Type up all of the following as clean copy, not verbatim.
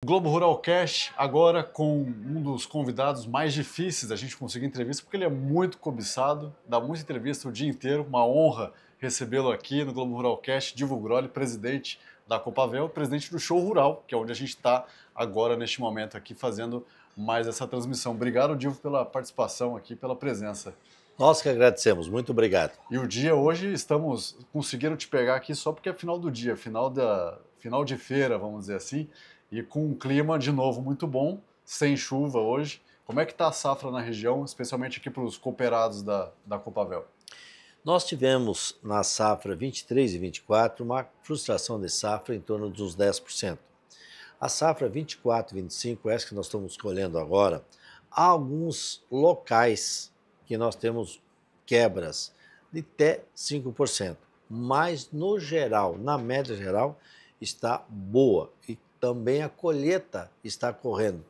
Globo Rural Cash, agora com um dos convidados mais difíceis da gente conseguir entrevista, porque ele é muito cobiçado, dá muita entrevista o dia inteiro, uma honra recebê-lo aqui no Globo Rural Cash, Divo Grolli, presidente da Copavel, presidente do Show Rural, que é onde a gente está agora neste momento aqui fazendo mais essa transmissão. Obrigado, Divo, pela participação aqui, pela presença. Nós que agradecemos, muito obrigado. E o dia hoje estamos conseguindo te pegar aqui só porque é final do dia, final de feira, vamos dizer assim, e com um clima de novo muito bom, sem chuva hoje. Como é que está a safra na região, especialmente aqui para os cooperados da Copavel? Nós tivemos na safra 23 e 24 uma frustração de safra em torno dos 10%. A safra 24 e 25, essa que nós estamos colhendo agora, há alguns locais que nós temos quebras de até 5%, mas no geral, na média geral, está boa e também a colheita está correndo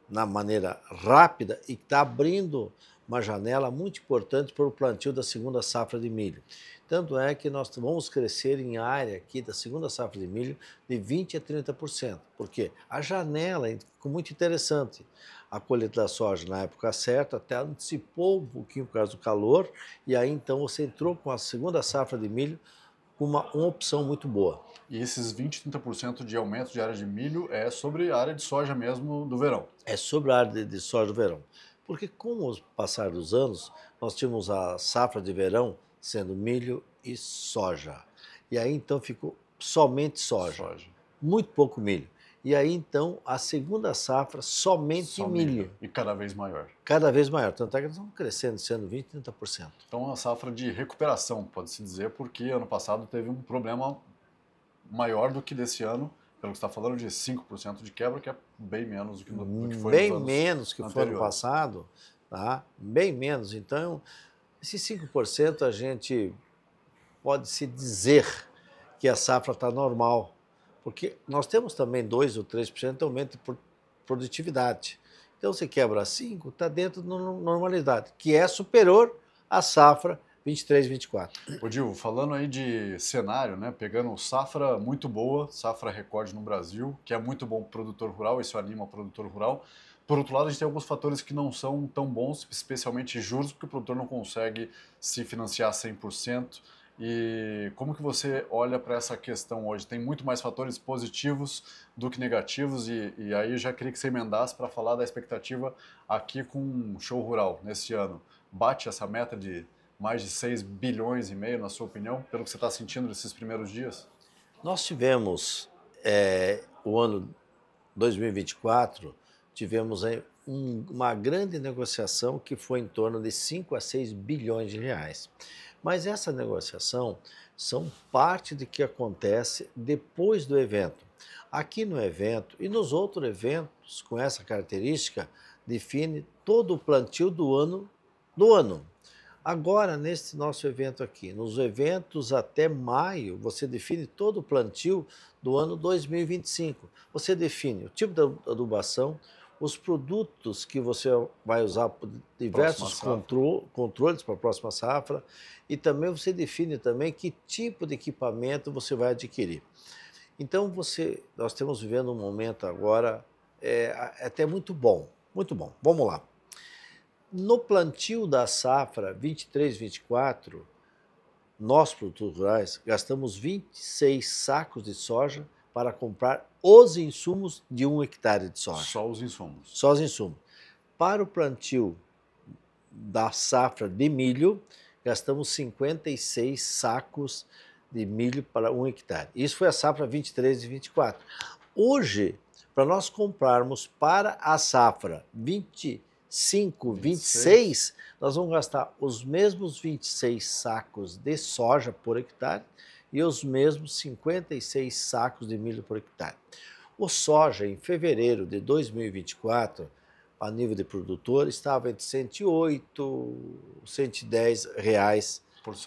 na maneira rápida e está abrindo uma janela muito importante para o plantio da segunda safra de milho. Tanto é que nós vamos crescer em área aqui da segunda safra de milho de 20% a 30%, porque a janela ficou muito interessante. A colheita da soja na época certa até antecipou um pouquinho por causa do calor, e aí então você entrou com a segunda safra de milho com uma opção muito boa. E esses 20, 30% de aumento de área de milho é sobre a área de soja mesmo do verão? É sobre a área de soja do verão. Porque com o passar dos anos, nós tínhamos a safra de verão sendo milho e soja. E aí então ficou somente soja. Muito pouco milho. E aí então a segunda safra somente milho. E cada vez maior. Cada vez maior. Tanto é que nós estamos crescendo esse ano 20%, 30%. Então é uma safra de recuperação, pode-se dizer, porque ano passado teve um problema maior do que desse ano, pelo que você está falando, de 5% de quebra, que é bem menos do que foi nos anos bem menos que foi ano anteriores. passado, tá? Bem menos. Então, esses 5% a gente pode-se dizer que a safra está normal, porque nós temos também 2 ou 3% de aumento de produtividade. Então, você quebra 5%, está dentro da normalidade, que é superior à safra 23, 24. Ô Dil, falando aí de cenário, né, pegando safra muito boa, safra recorde no Brasil, que é muito bom para o produtor rural, isso anima o produtor rural. Por outro lado, a gente tem alguns fatores que não são tão bons, especialmente juros, porque o produtor não consegue se financiar 100%. E como que você olha para essa questão hoje? Tem muito mais fatores positivos do que negativos, e aí eu já queria que você emendasse para falar da expectativa aqui com o Show Rural nesse ano. Bate essa meta de mais de 6 bilhões e meio, na sua opinião, pelo que você está sentindo nesses primeiros dias? Nós tivemos o ano 2024, tivemos aí uma grande negociação que foi em torno de 5 a 6 bilhões de reais. Mas essa negociação são parte do que acontece depois do evento. Aqui no evento e nos outros eventos com essa característica, define todo o plantio do ano. Agora, nesse nosso evento aqui, nos eventos até maio, você define todo o plantio do ano 2025. Você define o tipo de adubação, os produtos que você vai usar por diversos controles para a próxima safra, e também você define também que tipo de equipamento você vai adquirir. Então, nós estamos vivendo um momento agora até muito bom, muito bom. Vamos lá. No plantio da safra 23, 24, nós, produtores rurais, gastamos 26 sacos de soja para comprar os insumos de 1 hectare de soja. Só os insumos. Só os insumos. Para o plantio da safra de milho, gastamos 56 sacos de milho para 1 hectare. Isso foi a safra 23 e 24. Hoje, para nós comprarmos para a safra 25, 26, nós vamos gastar os mesmos 26 sacos de soja por hectare e os mesmos 56 sacos de milho por hectare. O soja, em fevereiro de 2024, a nível de produtor, estava entre 108 e 110 reais por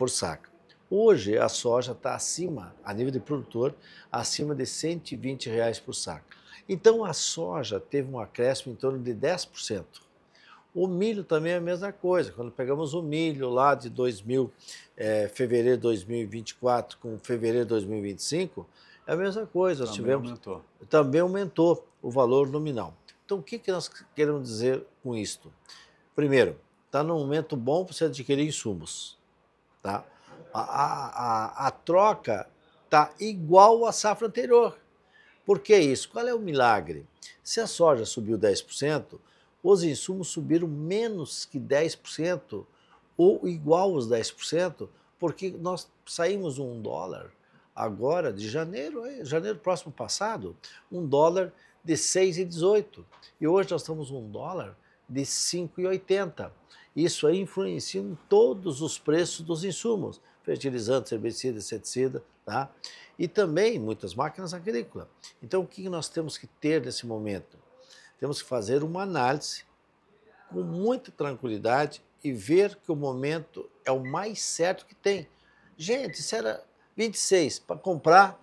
saca. Hoje, a soja está acima, a nível de produtor, acima de 120 reais por saca. Então, a soja teve um acréscimo em torno de 10%. O milho também é a mesma coisa. Quando pegamos o milho lá de fevereiro de 2024 com fevereiro de 2025, É a mesma coisa, também aumentou o valor nominal. Então, o que nós queremos dizer com isto? Primeiro, está num momento bom para você adquirir insumos. Tá? A troca está igual à safra anterior. Por que isso? Qual é o milagre? Se a soja subiu 10%, os insumos subiram menos que 10% ou igual aos 10%, porque nós saímos $1 agora de janeiro próximo passado, $1 de 6,18. E hoje nós estamos $1 de 5,80. Isso aí influencia em todos os preços dos insumos, fertilizantes, herbicida, inseticida, tá? E também muitas máquinas agrícolas. Então, o que nós temos que ter nesse momento? Temos que fazer uma análise com muita tranquilidade e ver que o momento é o mais certo que tem. Gente, isso era 26 para comprar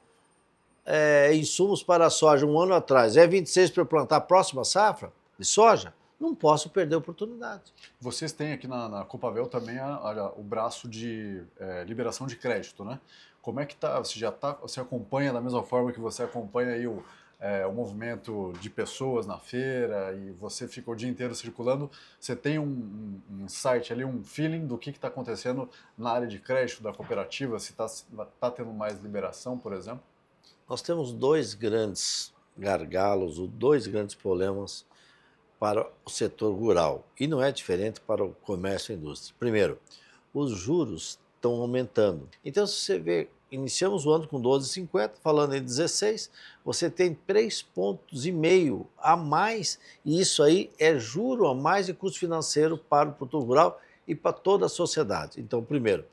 insumos para a soja um ano atrás. É 26 para eu plantar a próxima safra de soja? Não posso perder a oportunidade. Vocês têm aqui na Copavel também o braço de liberação de crédito, né? Como é que está? Você acompanha da mesma forma que você acompanha aí o movimento de pessoas na feira e você fica o dia inteiro circulando? Você tem um insight ali, um feeling do que está acontecendo na área de crédito da cooperativa? Se está tendo mais liberação, por exemplo? Nós temos dois grandes gargalos, dois grandes problemas para o setor rural, e não é diferente para o comércio e indústria. Primeiro, os juros estão aumentando. Então, se você vê, iniciamos o ano com 12,50, falando em 16, você tem 3,5 pontos a mais, e isso aí é juro a mais de custo financeiro para o produtor rural e para toda a sociedade. Então, primeiro,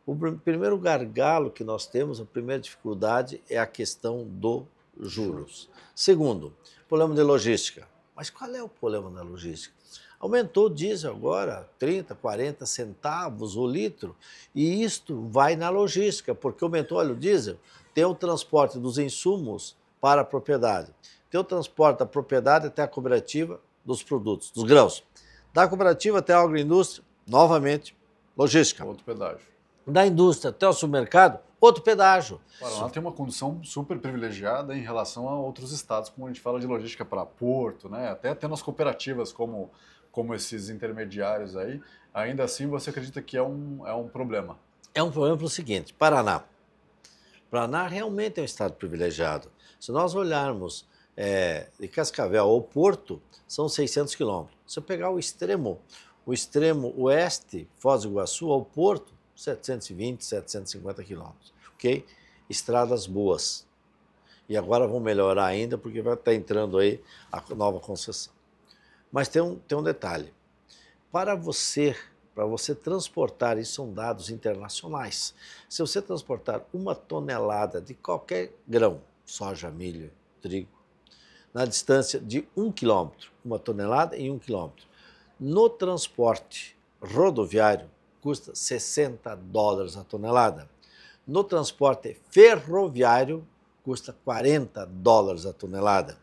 o primeiro gargalo que nós temos, a primeira dificuldade é a questão dos juros. Segundo, problema de logística. Mas qual é o problema da logística? Aumentou o diesel agora, 30, 40 centavos o litro, e isto vai na logística, porque aumentou, olha, o diesel, tem o transporte dos insumos para a propriedade, tem o transporte da propriedade até a cooperativa dos produtos, dos grãos, da cooperativa até a agroindústria, novamente, logística. Outro pedágio. Da indústria até o supermercado, outro pedágio. O Paraná tem uma condição super privilegiada em relação a outros estados, como a gente fala de logística para porto, né? Até tendo as cooperativas como esses intermediários aí, ainda assim você acredita que é um problema? É um problema pelo seguinte, Paraná realmente é um estado privilegiado. Se nós olharmos de Cascavel ao Porto, são 600 quilômetros. Se eu pegar o extremo oeste, Foz do Iguaçu, ao Porto, 720, 750 quilômetros, ok? Estradas boas. E agora vão melhorar ainda, porque vai estar entrando aí a nova concessão. Mas tem um detalhe. Para você transportar, isso são dados internacionais, se você transportar 1 tonelada de qualquer grão, soja, milho, trigo, na distância de 1 quilômetro, 1 tonelada em 1 quilômetro, no transporte rodoviário, custa $60 a tonelada. No transporte ferroviário, custa $40 a tonelada.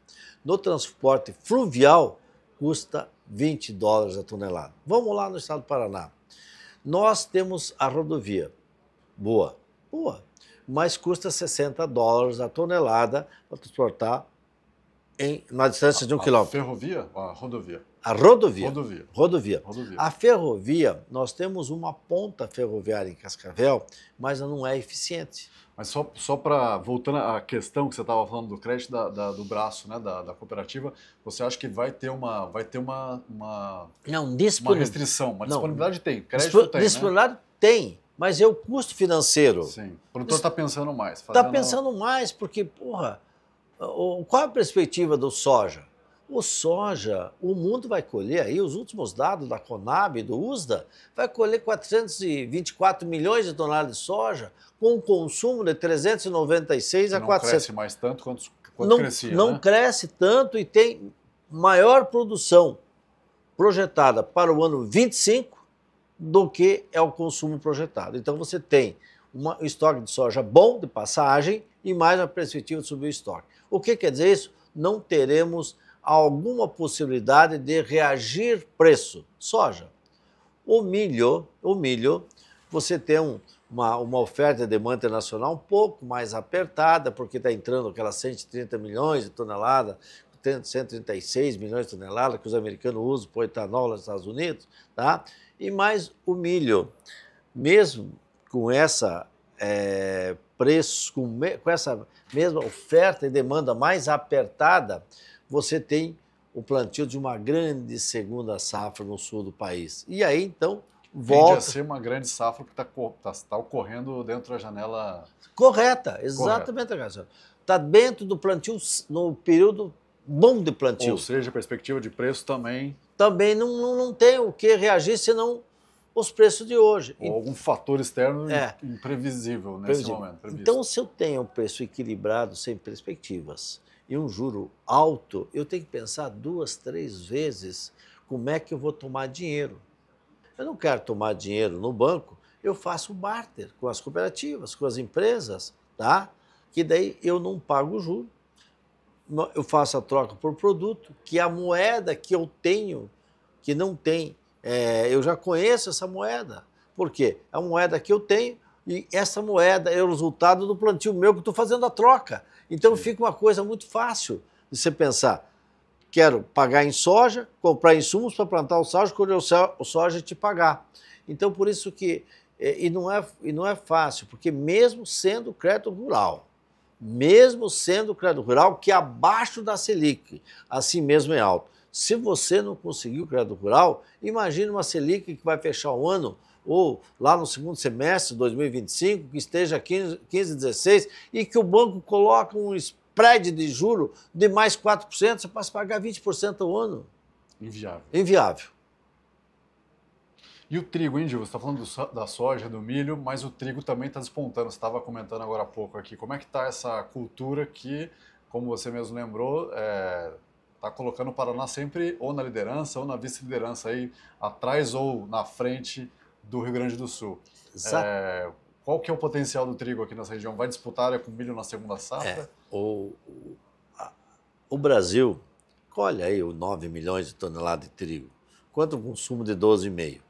No transporte fluvial, custa $20 a tonelada. Vamos lá no estado do Paraná. Nós temos a rodovia, boa, mas custa $60 a tonelada para transportar na distância de 1 quilômetro. A ferrovia ou a rodovia? A rodovia. Rodovia. A ferrovia, nós temos uma ponta ferroviária em Cascavel, mas ela não é eficiente. Mas só para, voltando à questão que você estava falando do crédito do braço, né, da cooperativa, você acha que vai ter uma restrição, uma disponibilidade tem, crédito tem, disponibilidade, né? Tem, mas é o custo financeiro. Sim, o produtor está pensando mais. Está pensando mais, porque, qual é a perspectiva do soja? O soja, o mundo vai colher aí, os últimos dados da Conab, do USDA, vai colher 424 milhões de toneladas de soja, com um consumo de 396 a 400. Não cresce mais tanto quanto crescia, não, né? Cresce tanto e tem maior produção projetada para o ano 25 do que é o consumo projetado. Então você tem um estoque de soja bom de passagem e mais a perspectiva de subir o estoque. O que quer dizer isso? Não teremos alguma possibilidade de reagir preço. Soja. O milho, você tem uma oferta e demanda internacional um pouco mais apertada, porque está entrando aquelas 130 milhões de toneladas, 136 milhões de toneladas que os americanos usam para o etanol nos Estados Unidos, tá? E mais o milho. Mesmo com essa preço, com essa mesma oferta e demanda mais apertada, você tem o plantio de uma grande segunda safra no sul do país. E aí, então, Tende a ser uma grande safra que está ocorrendo dentro da janela correta, exatamente, Cássio. Está dentro do plantio, no período bom de plantio. Ou seja, a perspectiva de preço também... Também não tem o que reagir, senão os preços de hoje. Ou algum fator externo imprevisível nesse momento. Previsto. Então, se eu tenho um preço equilibrado, sem perspectivas, e um juro alto, eu tenho que pensar 2, 3 vezes como é que eu vou tomar dinheiro. Eu não quero tomar dinheiro no banco, eu faço barter com as cooperativas, com as empresas, tá? Que daí eu não pago o juro, eu faço a troca por produto, que a moeda que eu tenho, que não tem, eu já conheço essa moeda. Por quê? É a moeda que eu tenho e essa moeda é o resultado do plantio meu que eu estou fazendo a troca. Então fica uma coisa muito fácil de você pensar. Quero pagar em soja, comprar insumos para plantar o soja, colher o soja e te pagar. Então, por isso que... E não é fácil, porque mesmo sendo crédito rural, que é abaixo da Selic, assim mesmo é alto. Se você não conseguir o crédito rural, imagine uma Selic que vai fechar o ano, ou lá no segundo semestre de 2025, que esteja 15, 16, e que o banco coloca um spread de juro de mais 4%, você passa a pagar 20% ao ano. Inviável. Inviável. E o trigo, hein, Gil? Você está falando da soja, do milho, mas o trigo também está despontando. Você estava comentando agora há pouco aqui. Como é que está essa cultura que, como você mesmo lembrou, está colocando o Paraná sempre ou na liderança ou na vice-liderança, aí atrás ou na frente do Rio Grande do Sul. Exato. Qual que é o potencial do trigo aqui nessa região? Vai disputar com o milho na segunda safra? O Brasil colhe aí 9 milhões de toneladas de trigo, quanto o consumo de 12,5.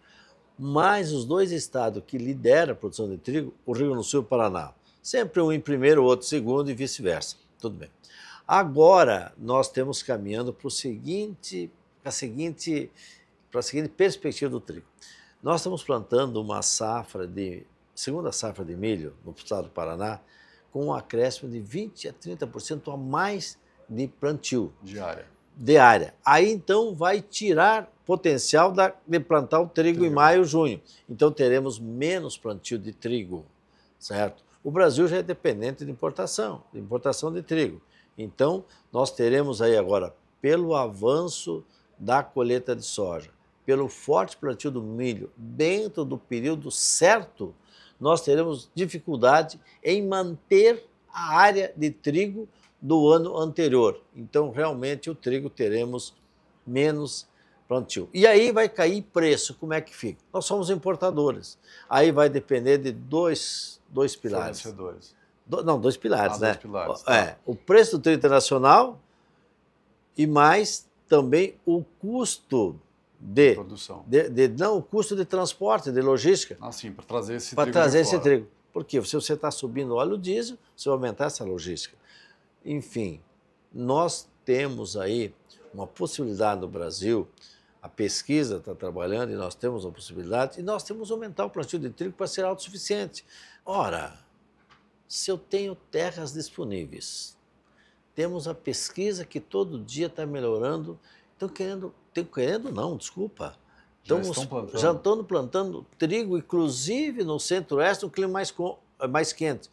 Mas os dois estados que lideram a produção de trigo, o Rio Grande do Sul e o Paraná, sempre um em primeiro, o outro em segundo e vice-versa. Tudo bem. Agora nós temos caminhando para a seguinte perspectiva do trigo. Nós estamos plantando uma segunda safra de milho no estado do Paraná, com um acréscimo de 20% a 30% a mais de plantio. De área. Aí, então, vai tirar potencial de plantar o trigo em maio, junho. Então, teremos menos plantio de trigo, certo? O Brasil já é dependente de importação de trigo. Então, nós teremos aí agora, pelo avanço da colheita de soja, pelo forte plantio do milho, dentro do período certo, nós teremos dificuldade em manter a área de trigo do ano anterior. Então, realmente, o trigo teremos menos plantio. E aí vai cair preço, como é que fica? Nós somos importadores. Aí vai depender de dois pilares. Fornecedores. Dois pilares, né? Dois pilares, tá. O preço do trigo internacional e mais também o custo de produção. O custo de transporte, de logística. Ah, sim, para trazer esse trigo. Para trazer esse trigo. Porque se você está subindo o óleo diesel, você vai aumentar essa logística. Enfim, nós temos aí uma possibilidade no Brasil, a pesquisa está trabalhando e nós temos uma possibilidade, e nós temos que aumentar o plantio de trigo para ser autossuficiente. Ora, se eu tenho terras disponíveis, temos a pesquisa que todo dia está melhorando, já estão plantando trigo, inclusive no centro-oeste, um clima mais quente.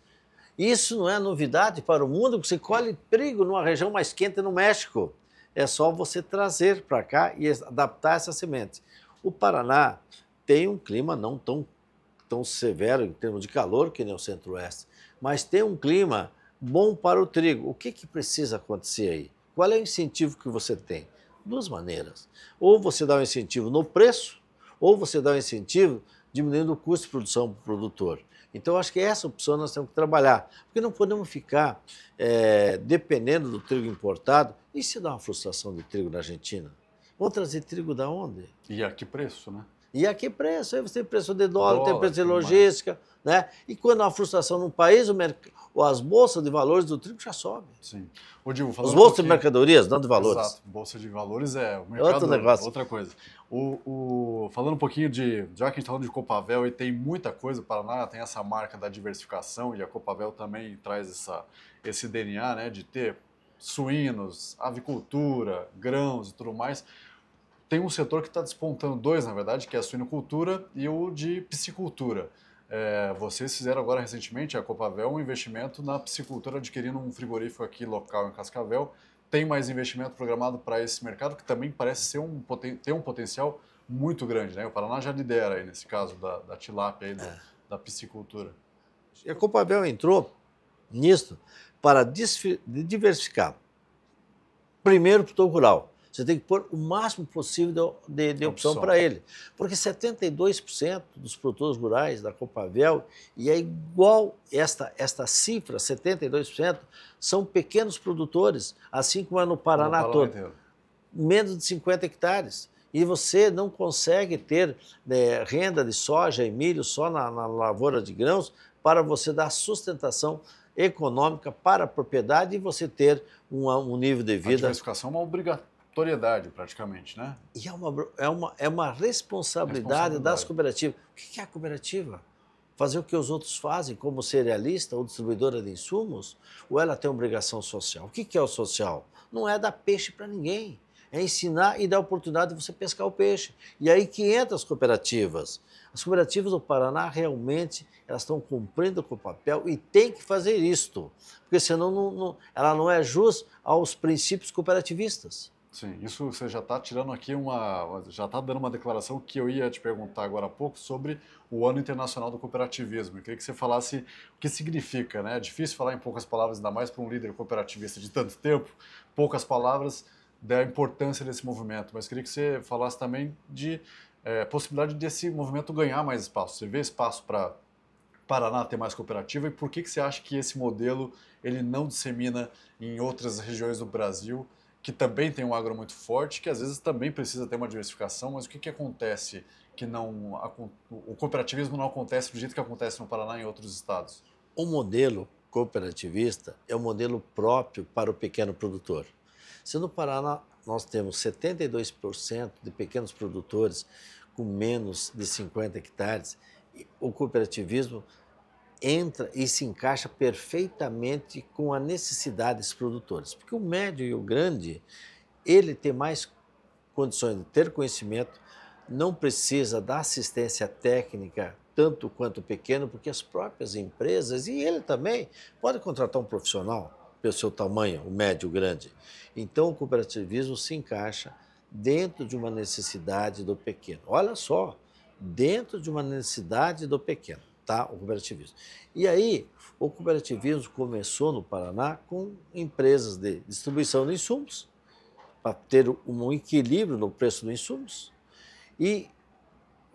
Isso não é novidade para o mundo, porque você colhe trigo numa região mais quente no México. É só você trazer para cá e adaptar essa semente. O Paraná tem um clima não tão severo em termos de calor que nem o centro-oeste, mas tem um clima bom para o trigo. O que precisa acontecer aí? Qual é o incentivo que você tem? Duas maneiras. Ou você dá um incentivo no preço, ou você dá um incentivo diminuindo o custo de produção para o produtor. Então, acho que essa opção nós temos que trabalhar, porque não podemos ficar dependendo do trigo importado. E se dá uma frustração de trigo na Argentina? Vão trazer trigo da onde? E a que preço, né? E a que preço? Aí você tem preço de dólar, tem preço de tudo mais. logística, né? E quando há uma frustração num país, as bolsas de valores do trigo já sobem. Sim. Ô, Divo, Os falando um bolsas de pouquinho... mercadorias, não de valores. Exato, bolsa de valores é o É outro mercado, negócio. outra coisa. Falando um pouquinho já que a gente está falando de Copavel, e tem muita coisa, o Paraná tem essa marca da diversificação, e a Copavel também traz esse DNA, né, de ter suínos, avicultura, grãos e tudo mais. Tem um setor que está despontando, dois, na verdade, que é a suinocultura e o de piscicultura. Vocês fizeram agora recentemente, a Copavel, um investimento na piscicultura, adquirindo um frigorífico aqui local em Cascavel. Tem mais investimento programado para esse mercado, que também parece ter um potencial muito grande, né? O Paraná já lidera aí, nesse caso, da tilápia, aí, da piscicultura. E a Copavel entrou nisso para diversificar. Primeiro, o produtor rural. Você tem que pôr o máximo possível de opção para ele. Porque 72% dos produtores rurais da Copavel, e é igual esta cifra, 72%, são pequenos produtores, assim como é no Paraná todo. Menos de 50 hectares. E você não consegue ter renda de soja e milho só na lavoura de grãos para você dar sustentação econômica para a propriedade e você ter um nível de vida... A diversificação é uma obrigatoriedade, praticamente, né? E é uma responsabilidade das cooperativas. O que é a cooperativa? Fazer o que os outros fazem, como cerealista ou distribuidora de insumos? Ou ela tem obrigação social? O que é o social? Não é dar peixe para ninguém. É ensinar e dar oportunidade de você pescar o peixe. E aí que entram as cooperativas. As cooperativas do Paraná realmente elas estão cumprindo com o papel e tem que fazer isto, porque senão ela não é jus aos princípios cooperativistas. Sim, isso você já está tirando aqui já está dando uma declaração que eu ia te perguntar agora há pouco sobre o Ano Internacional do Cooperativismo. Eu queria que você falasse o que significa, né? É difícil falar em poucas palavras, ainda mais para um líder cooperativista de tanto tempo, poucas palavras da importância desse movimento, mas queria que você falasse também de possibilidade desse movimento ganhar mais espaço. Você vê espaço para Paraná ter mais cooperativa e por que você acha que esse modelo ele não dissemina em outras regiões do Brasil que também tem um agro muito forte, que às vezes também precisa ter uma diversificação, mas o que acontece que o cooperativismo não acontece do jeito que acontece no Paraná e em outros estados? O modelo cooperativista é um modelo próprio para o pequeno produtor. Se no Paraná nós temos 72% de pequenos produtores com menos de 50 hectares, o cooperativismo entra e se encaixa perfeitamente com a necessidade dos produtores. Porque o médio e o grande, ele tem mais condições de ter conhecimento, não precisa da assistência técnica tanto quanto o pequeno, porque as próprias empresas, e ele também, pode contratar um profissional pelo seu tamanho, o médio, o grande. Então, o cooperativismo se encaixa dentro de uma necessidade do pequeno. Olha só, dentro de uma necessidade do pequeno, tá? O cooperativismo. E aí, o cooperativismo começou no Paraná com empresas de distribuição de insumos, para ter um equilíbrio no preço dos insumos, e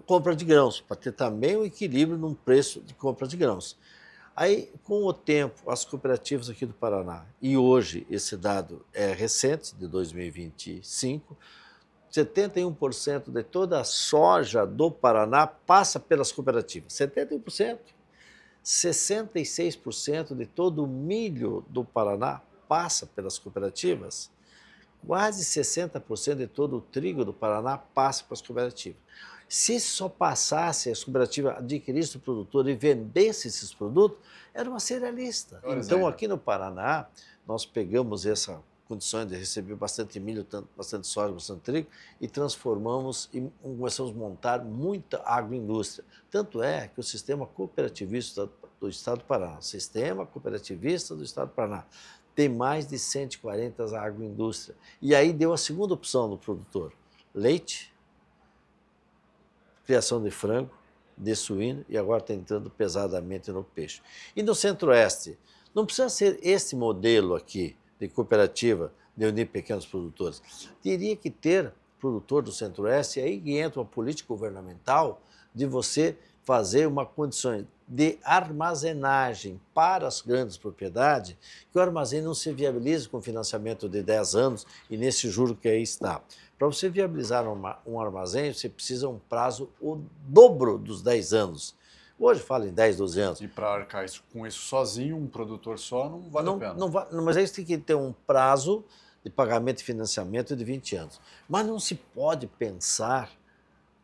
compra de grãos, para ter também um equilíbrio no preço de compra de grãos. Aí, com o tempo, as cooperativas aqui do Paraná, e hoje esse dado é recente, de 2025, 71% de toda a soja do Paraná passa pelas cooperativas. 71%. 66% de todo o milho do Paraná passa pelas cooperativas. Quase 60% de todo o trigo do Paraná passa para as cooperativas. Se só passasse as cooperativas, adquirisse o produtor e vendesse esses produtos, era uma cerealista. Então, aqui no Paraná, nós pegamos essa condições de receber bastante milho, bastante soja, bastante trigo, e transformamos e começamos a montar muita agroindústria. Tanto é que o sistema cooperativista do Estado do Paraná, tem mais de 140 agroindústrias. E aí deu a segunda opção do produtor: leite, criação de frango, de suíno, e agora está entrando pesadamente no peixe. E no Centro-Oeste, não precisa ser esse modelo aqui, de cooperativa, de unir pequenos produtores. Teria que ter produtor do Centro-Oeste, e aí entra uma política governamental de você fazer uma condição de armazenagem para as grandes propriedades, que o armazém não se viabilize com financiamento de 10 anos e nesse juro que aí está. Para você viabilizar um armazém, você precisa um prazo o dobro dos 10 anos. Hoje fala em 10, 12 anos. E para arcar com isso sozinho, um produtor só, não vale a pena. Mas aí você tem que ter um prazo de pagamento e financiamento de 20 anos. Mas não se pode pensar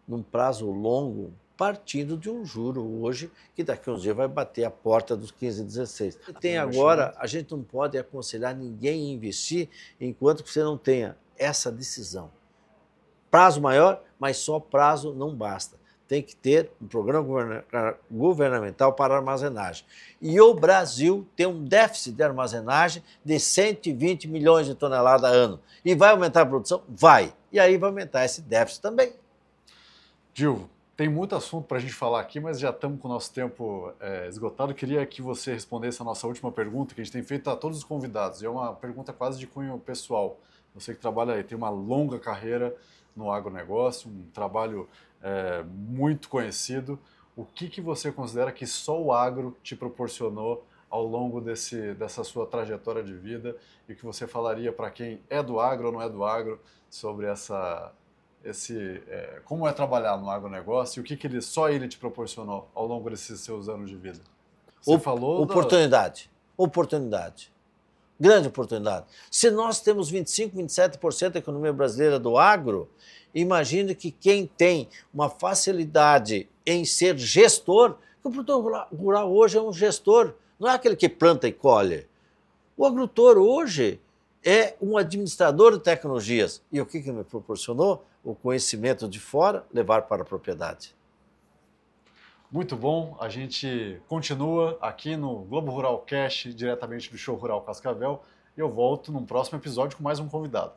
num prazo longo partindo de um juro hoje, que daqui a uns dias vai bater a porta dos 15, 16. Tem agora, a gente não pode aconselhar ninguém a investir enquanto você não tenha essa decisão. Prazo maior, mas só prazo não basta. Tem que ter um programa governamental para armazenagem. E o Brasil tem um déficit de armazenagem de 120 milhões de toneladas a ano. E vai aumentar a produção? Vai. E aí vai aumentar esse déficit também. Dilvo, tem muito assunto para a gente falar aqui, mas já estamos com o nosso tempo esgotado. Queria que você respondesse a nossa última pergunta, que a gente tem feito a todos os convidados. E é uma pergunta quase de cunho pessoal. Você que trabalha aí, tem uma longa carreira no agronegócio, um trabalho muito conhecido. O que você considera que só o agro te proporcionou ao longo dessa sua trajetória de vida e que você falaria para quem é do agro ou não é do agro sobre como é trabalhar no agronegócio e o que só ele te proporcionou ao longo desses seus anos de vida? Você falou oportunidade. Oportunidade. Grande oportunidade. Se nós temos 25, 27% da economia brasileira do agro, imagine que quem tem uma facilidade em ser gestor, que o produtor rural hoje é um gestor, não é aquele que planta e colhe. O agricultor hoje é um administrador de tecnologias. E o que me proporcionou? O conhecimento de fora, levar para a propriedade. Muito bom, a gente continua aqui no Globo Rural Cash, diretamente do Show Rural Cascavel, e eu volto num próximo episódio com mais um convidado.